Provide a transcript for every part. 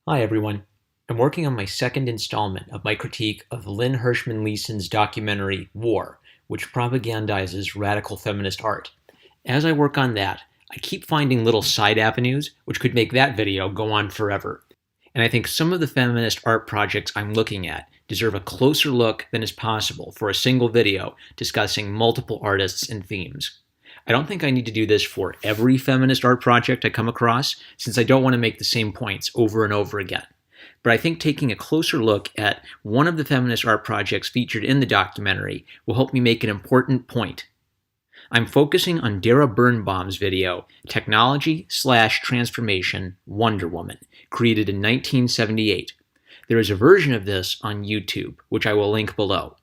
Hi everyone. I'm working on my second installment of my critique of Lynn Hirschman Leeson's documentary War, which propagandizes radical feminist art. As I work on that, I keep finding little side avenues which could make that video go on forever. And I think some of the feminist art projects I'm looking at deserve a closer look than is possible for a single video discussing multiple artists and themes. I don't think I need to do this for every feminist art project I come across, since I don't want to make the same points over and over again. But I think taking a closer look at one of the feminist art projects featured in the documentary will help me make an important point. I'm focusing on Dara Birnbaum's video, Technology/Transformation Wonder Woman, created in 1978. There is a version of this on YouTube, which I will link below.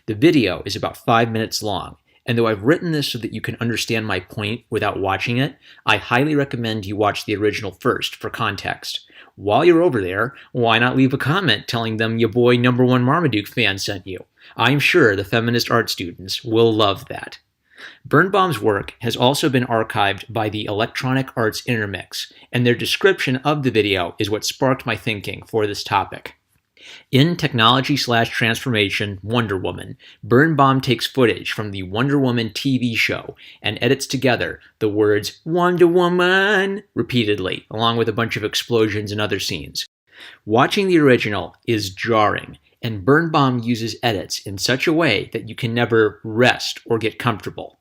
The video is about 5 minutes long, and though I've written this so that you can understand my point without watching it, I highly recommend you watch the original first for context. While you're over there, why not leave a comment telling them your boy #1 Marmaduke fan sent you? I'm sure the feminist art students will love that. Birnbaum's work has also been archived by the Electronic Arts Intermix, and their description of the video is what sparked my thinking for this topic. In Technology/Transformation Wonder Woman, Birnbaum takes footage from the Wonder Woman TV show and edits together the words Wonder Woman repeatedly, along with a bunch of explosions and other scenes. Watching the original is jarring, and Birnbaum uses edits in such a way that you can never rest or get comfortable.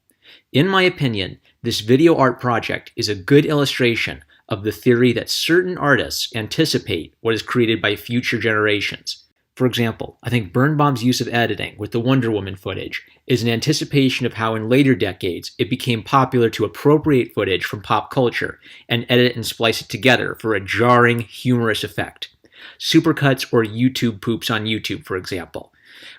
In my opinion, this video art project is a good illustration of the theory that certain artists anticipate what is created by future generations. For example, I think Birnbaum's use of editing with the Wonder Woman footage is an anticipation of how in later decades it became popular to appropriate footage from pop culture and edit and splice it together for a jarring, humorous effect. Supercuts or YouTube poops on YouTube, for example.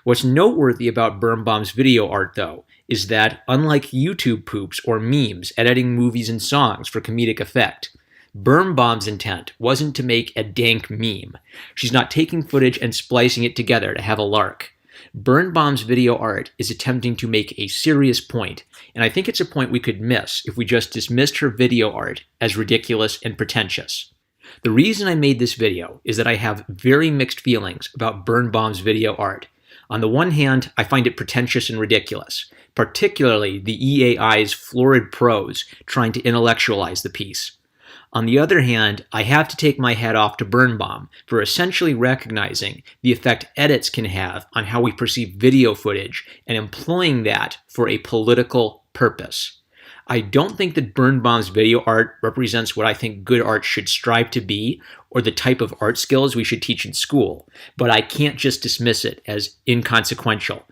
What's noteworthy about Birnbaum's video art, though, is that, unlike YouTube poops or memes editing movies and songs for comedic effect, Birnbaum's intent wasn't to make a dank meme. She's not taking footage and splicing it together to have a lark. Birnbaum's video art is attempting to make a serious point, and I think it's a point we could miss if we just dismissed her video art as ridiculous and pretentious. The reason I made this video is that I have very mixed feelings about Birnbaum's video art. On the one hand, I find it pretentious and ridiculous, particularly the EAI's florid prose trying to intellectualize the piece. On the other hand, I have to take my hat off to Birnbaum for essentially recognizing the effect edits can have on how we perceive video footage and employing that for a political purpose. I don't think that Birnbaum's video art represents what I think good art should strive to be or the type of art skills we should teach in school, but I can't just dismiss it as inconsequential.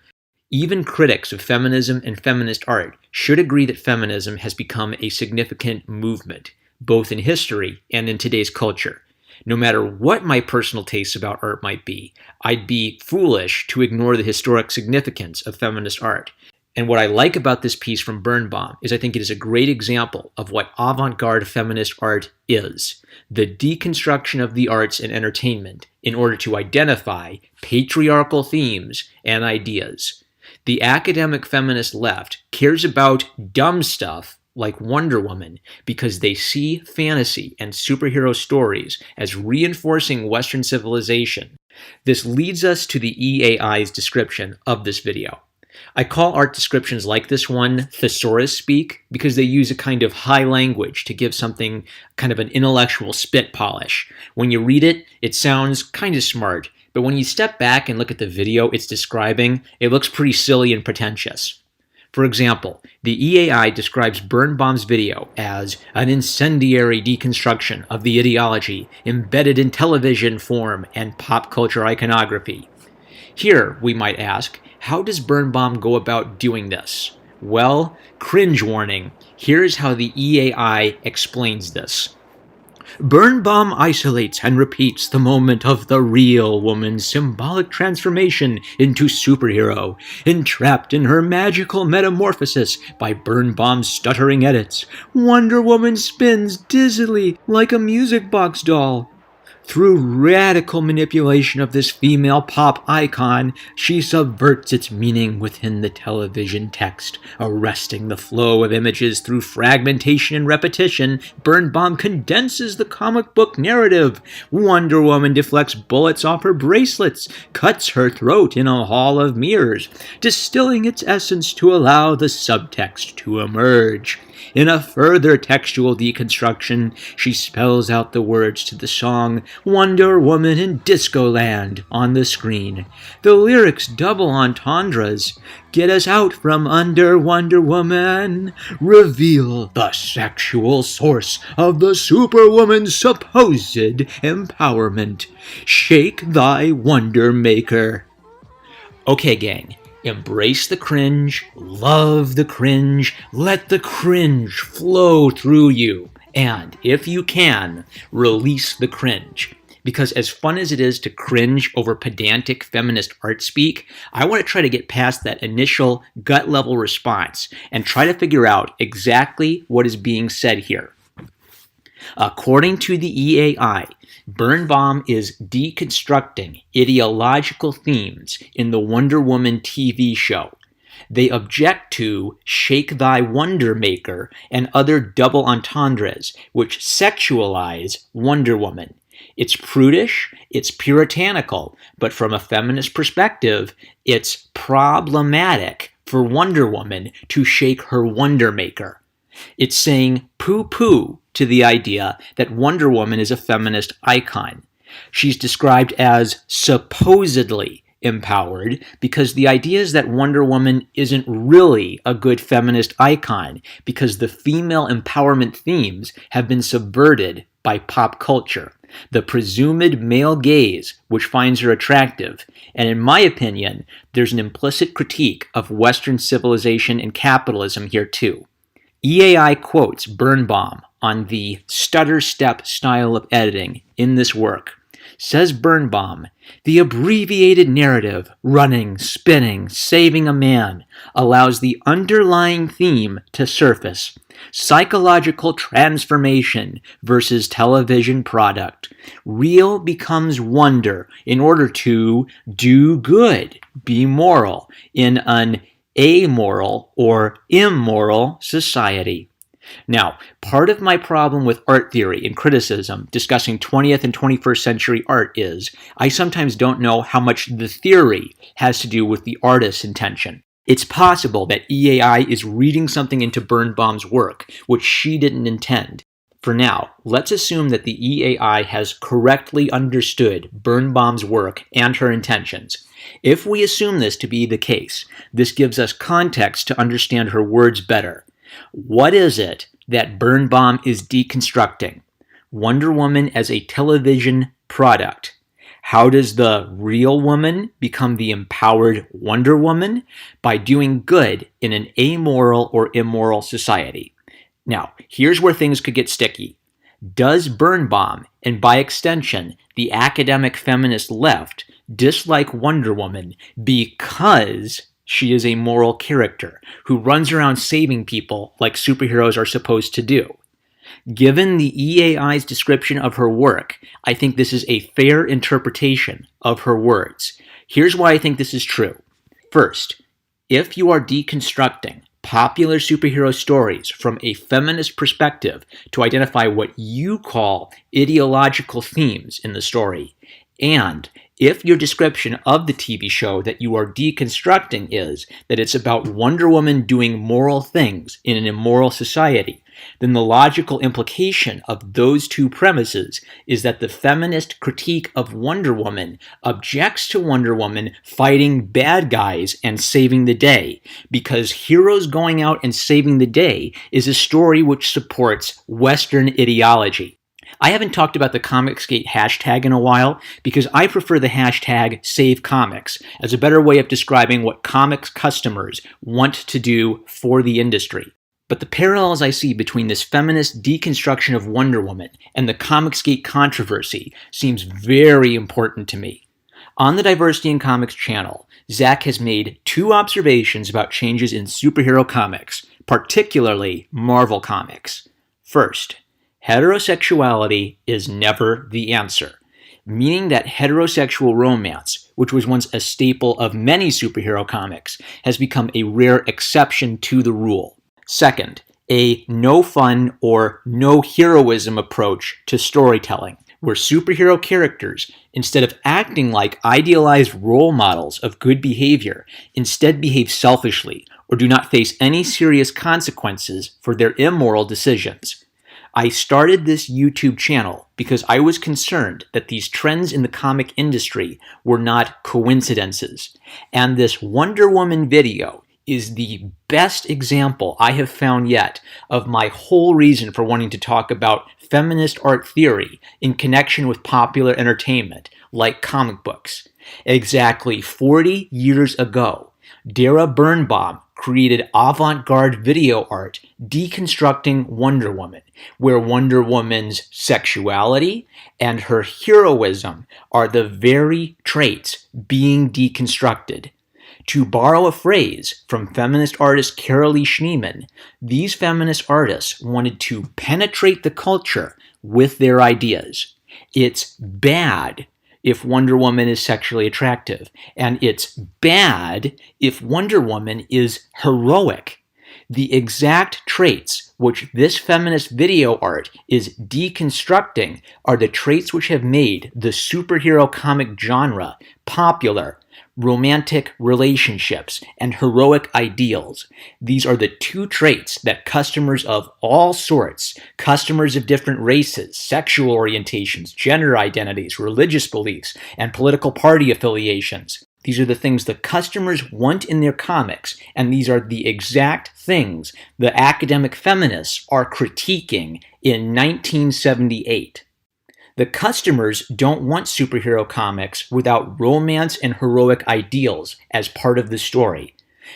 Even critics of feminism and feminist art should agree that feminism has become a significant movement, both in history and in today's culture. No matter what my personal tastes about art might be, I'd be foolish to ignore the historic significance of feminist art. And what I like about this piece from Birnbaum is I think it is a great example of what avant-garde feminist art is: the deconstruction of the arts and entertainment in order to identify patriarchal themes and ideas. The academic feminist left cares about dumb stuff like Wonder Woman because they see fantasy and superhero stories as reinforcing Western civilization. This leads us to the EAI's description of this video. I call art descriptions like this one thesaurus speak because they use a kind of high language to give something kind of an intellectual spit polish. When you read it, it sounds kind of smart, but when you step back and look at the video it's describing, it looks pretty silly and pretentious. For example, the EAI describes Birnbaum's video as an incendiary deconstruction of the ideology embedded in television form and pop culture iconography. Here, we might ask, how does Birnbaum go about doing this? Well, cringe warning. Here's how the EAI explains this. Birnbaum isolates and repeats the moment of the real woman's symbolic transformation into superhero, entrapped in her magical metamorphosis by Birnbaum's stuttering edits. Wonder Woman spins dizzily like a music box doll. Through radical manipulation of this female pop icon, she subverts its meaning within the television text, arresting the flow of images through fragmentation and repetition. Birnbaum condenses the comic book narrative. Wonder Woman deflects bullets off her bracelets, cuts her throat in a hall of mirrors, distilling its essence to allow the subtext to emerge. In a further textual deconstruction, she spells out the words to the song Wonder Woman in Discoland on the screen. The lyrics double entendres. Get us out from under Wonder Woman. Reveal the sexual source of the Superwoman's supposed empowerment. Shake thy Wonder Maker. Okay, gang. Embrace the cringe, love the cringe, let the cringe flow through you, and, if you can, release the cringe. Because as fun as it is to cringe over pedantic feminist art speak, I want to try to get past that initial gut-level response and try to figure out exactly what is being said here. According to the EAI, Birnbaum is deconstructing ideological themes in the Wonder Woman TV show. They object to Shake Thy Wonder Maker and other double entendres which sexualize Wonder Woman. It's prudish, it's puritanical, but from a feminist perspective, it's problematic for Wonder Woman to shake her Wonder Maker. It's saying poo-poo to the idea that Wonder Woman is a feminist icon. She's described as supposedly empowered because the idea is that Wonder Woman isn't really a good feminist icon because the female empowerment themes have been subverted by pop culture, the presumed male gaze which finds her attractive, and in my opinion, there's an implicit critique of Western civilization and capitalism here too. EAI quotes Birnbaum on the stutter step style of editing in this work. Says Birnbaum, the abbreviated narrative, running, spinning, saving a man, allows the underlying theme to surface. Psychological transformation versus television product. Real becomes wonder in order to do good, be moral, in an amoral or immoral society. Now, part of my problem with art theory and criticism discussing 20th and 21st century art is I sometimes don't know how much the theory has to do with the artist's intention. It's possible that EAI is reading something into Birnbaum's work which she didn't intend. For now, let's assume that the EAI has correctly understood Birnbaum's work and her intentions. If we assume this to be the case, this gives us context to understand her words better. What is it that Birnbaum is deconstructing? Wonder Woman as a television product. How does the real woman become the empowered Wonder Woman? By doing good in an amoral or immoral society. Now, here's where things could get sticky. Does Birnbaum, and by extension, the academic feminist left, dislike Wonder Woman because she is a moral character who runs around saving people like superheroes are supposed to do? Given the EAI's description of her work, I think this is a fair interpretation of her words. Here's why I think this is true. First, if you are deconstructing popular superhero stories from a feminist perspective to identify what you call ideological themes in the story, and if your description of the TV show that you are deconstructing is that it's about Wonder Woman doing moral things in an immoral society, then the logical implication of those two premises is that the feminist critique of Wonder Woman objects to Wonder Woman fighting bad guys and saving the day, because heroes going out and saving the day is a story which supports Western ideology. I haven't talked about the Comicsgate hashtag in a while because I prefer the hashtag #SaveComics as a better way of describing what comics customers want to do for the industry. But the parallels I see between this feminist deconstruction of Wonder Woman and the Comicsgate controversy seems very important to me. On the Diversity in Comics channel, Zach has made 2 observations about changes in superhero comics, particularly Marvel Comics. First, heterosexuality is never the answer. meaning that heterosexual romance, which was once a staple of many superhero comics, has become a rare exception to the rule. Second, a no fun or no heroism approach to storytelling, where superhero characters, instead of acting like idealized role models of good behavior, instead behave selfishly or do not face any serious consequences for their immoral decisions. I started this YouTube channel because I was concerned that these trends in the comic industry were not coincidences, and this Wonder Woman video is the best example I have found yet of my whole reason for wanting to talk about feminist art theory in connection with popular entertainment, like comic books. Exactly 40 years ago, Dara Birnbaum created avant-garde video art deconstructing Wonder Woman, where Wonder Woman's sexuality and her heroism are the very traits being deconstructed. To borrow a phrase from feminist artist Carolee Schneemann, these feminist artists wanted to penetrate the culture with their ideas. It's bad if Wonder Woman is sexually attractive, and it's bad if Wonder Woman is heroic. The exact traits which this feminist video art is deconstructing are the traits which have made the superhero comic genre popular: romantic relationships and heroic ideals. These are the two traits that customers of all sorts, customers of different races, sexual orientations, gender identities, religious beliefs, and political party affiliations, these are the things the customers want in their comics, and these are the exact things the academic feminists are critiquing in 1978. The customers don't want superhero comics without romance and heroic ideals as part of the story.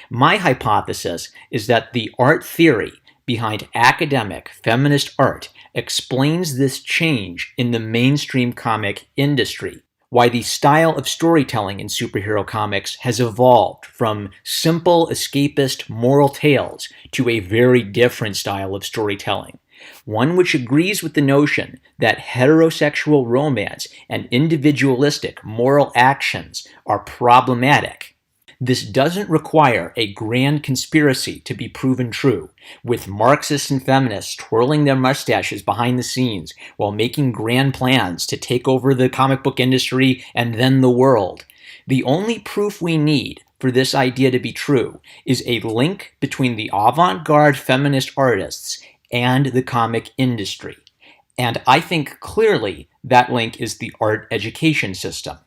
My hypothesis is that the art theory behind academic feminist art explains this change in the mainstream comic industry, why the style of storytelling in superhero comics has evolved from simple escapist moral tales to a very different style of storytelling. One which agrees with the notion that heterosexual romance and individualistic moral actions are problematic. This doesn't require a grand conspiracy to be proven true, with Marxists and feminists twirling their mustaches behind the scenes while making grand plans to take over the comic book industry and then the world. The only proof we need for this idea to be true is a link between the avant-garde feminist artists and the comic industry. And I think clearly that link is the art education system.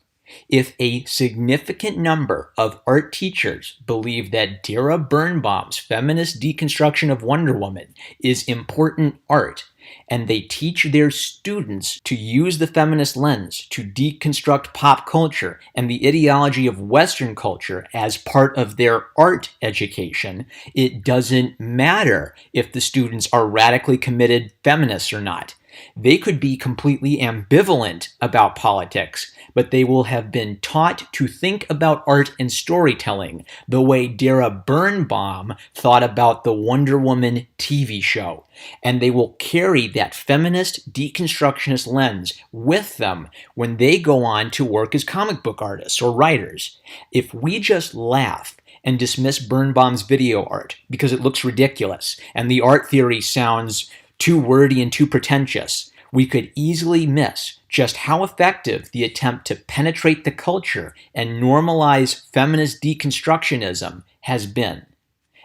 If a significant number of art teachers believe that Dara Birnbaum's feminist deconstruction of Wonder Woman is important art, and they teach their students to use the feminist lens to deconstruct pop culture and the ideology of Western culture as part of their art education, it doesn't matter if the students are radically committed feminists or not. They could be completely ambivalent about politics, but they will have been taught to think about art and storytelling the way Dara Birnbaum thought about the Wonder Woman TV show. And they will carry that feminist deconstructionist lens with them when they go on to work as comic book artists or writers. If we just laugh and dismiss Birnbaum's video art because it looks ridiculous and the art theory sounds too wordy and too pretentious, we could easily miss just how effective the attempt to penetrate the culture and normalize feminist deconstructionism has been.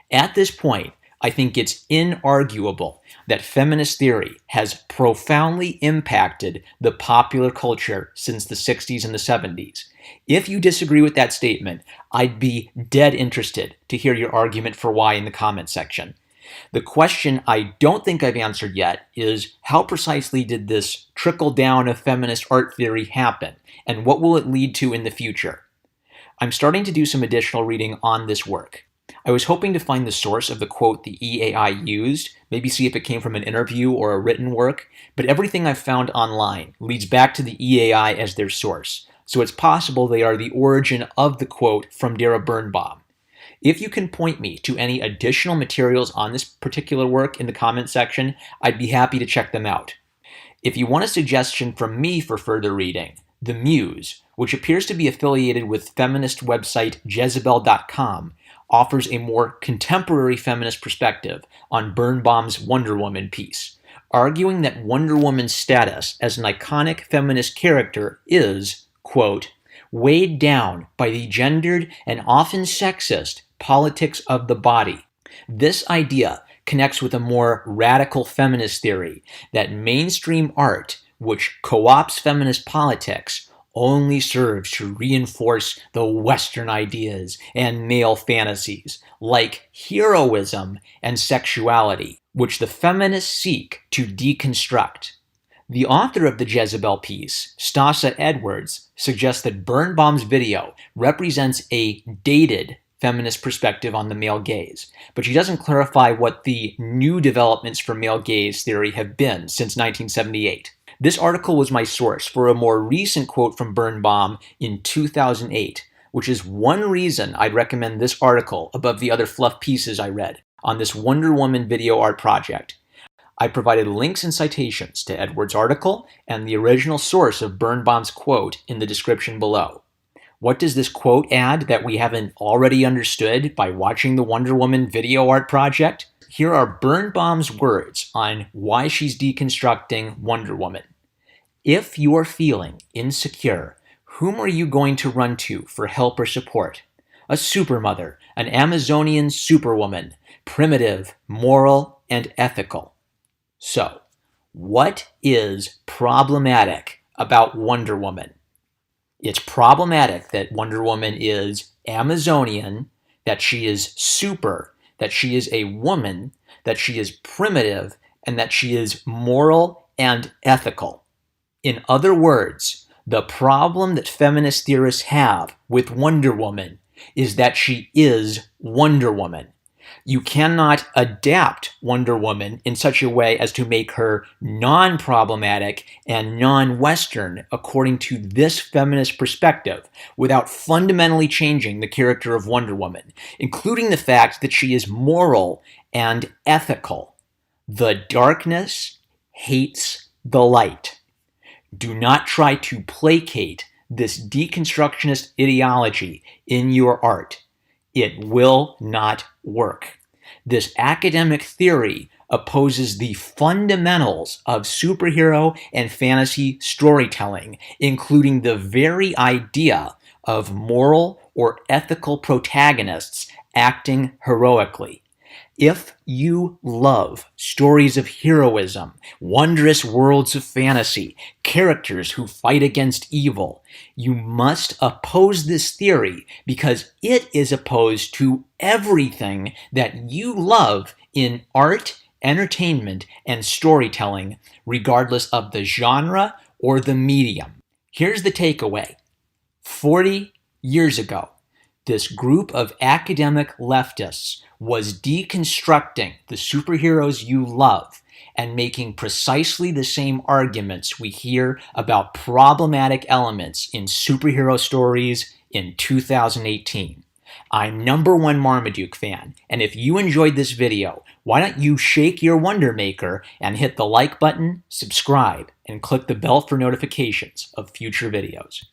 At this point, I think it's inarguable that feminist theory has profoundly impacted the popular culture since the 60s and the 70s. If you disagree with that statement, I'd be dead interested to hear your argument for why in the comments section. The question I don't think I've answered yet is, how precisely did this trickle down of feminist art theory happen, and what will it lead to in the future? I'm starting to do some additional reading on this work. I was hoping to find the source of the quote the EAI used, maybe see if it came from an interview or a written work, but everything I've found online leads back to the EAI as their source, so it's possible they are the origin of the quote from Dara Birnbaum. If you can point me to any additional materials on this particular work in the comments section, I'd be happy to check them out. If you want a suggestion from me for further reading, The Muse, which appears to be affiliated with feminist website Jezebel.com, offers a more contemporary feminist perspective on Birnbaum's Wonder Woman piece, arguing that Wonder Woman's status as an iconic feminist character is, quote, weighed down by the gendered and often sexist politics of the body. This idea connects with a more radical feminist theory that mainstream art, which co-opts feminist politics, only serves to reinforce the Western ideas and male fantasies, like heroism and sexuality, which the feminists seek to deconstruct. The author of the Jezebel piece, Stasa Edwards, suggests that Birnbaum's video represents a dated feminist perspective on the male gaze, but she doesn't clarify what the new developments for male gaze theory have been since 1978. This article was my source for a more recent quote from Birnbaum in 2008, which is one reason I'd recommend this article above the other fluff pieces I read on this Wonder Woman video art project. I provided links and citations to Edwards' article and the original source of Birnbaum's quote in the description below. What does this quote add that we haven't already understood by watching the Wonder Woman video art project? Here are Birnbaum's words on why she's deconstructing Wonder Woman. If you are feeling insecure, whom are you going to run to for help or support? A supermother, an Amazonian superwoman, primitive, moral, and ethical. So, what is problematic about Wonder Woman? It's problematic that Wonder Woman is Amazonian, that she is super, that she is a woman, that she is primitive, and that she is moral and ethical. In other words, the problem that feminist theorists have with Wonder Woman is that she is Wonder Woman. You cannot adapt Wonder Woman in such a way as to make her non-problematic and non-Western according to this feminist perspective without fundamentally changing the character of Wonder Woman, including the fact that she is moral and ethical. The darkness hates the light. Do not try to placate this deconstructionist ideology in your art. It will not work. This academic theory opposes the fundamentals of superhero and fantasy storytelling, including the very idea of moral or ethical protagonists acting heroically. If you love stories of heroism, wondrous worlds of fantasy, characters who fight against evil, you must oppose this theory because it is opposed to everything that you love in art, entertainment, and storytelling, regardless of the genre or the medium. Here's the takeaway. 40 years ago, this group of academic leftists was deconstructing the superheroes you love and making precisely the same arguments we hear about problematic elements in superhero stories in 2018. I'm #1 Marmaduke fan, and if you enjoyed this video, why don't you shake your Wonder Maker and hit the like button, subscribe, and click the bell for notifications of future videos.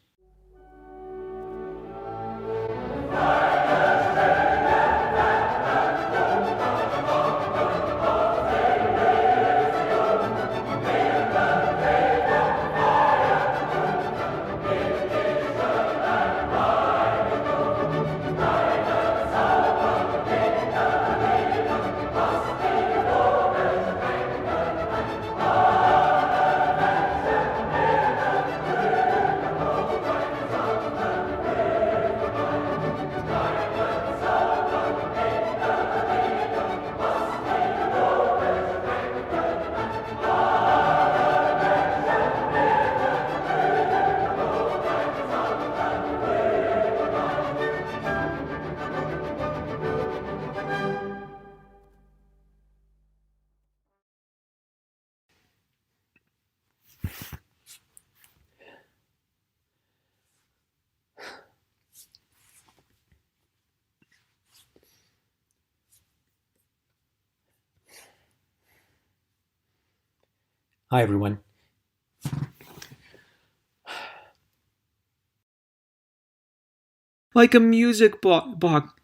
Hi, everyone. like a music box.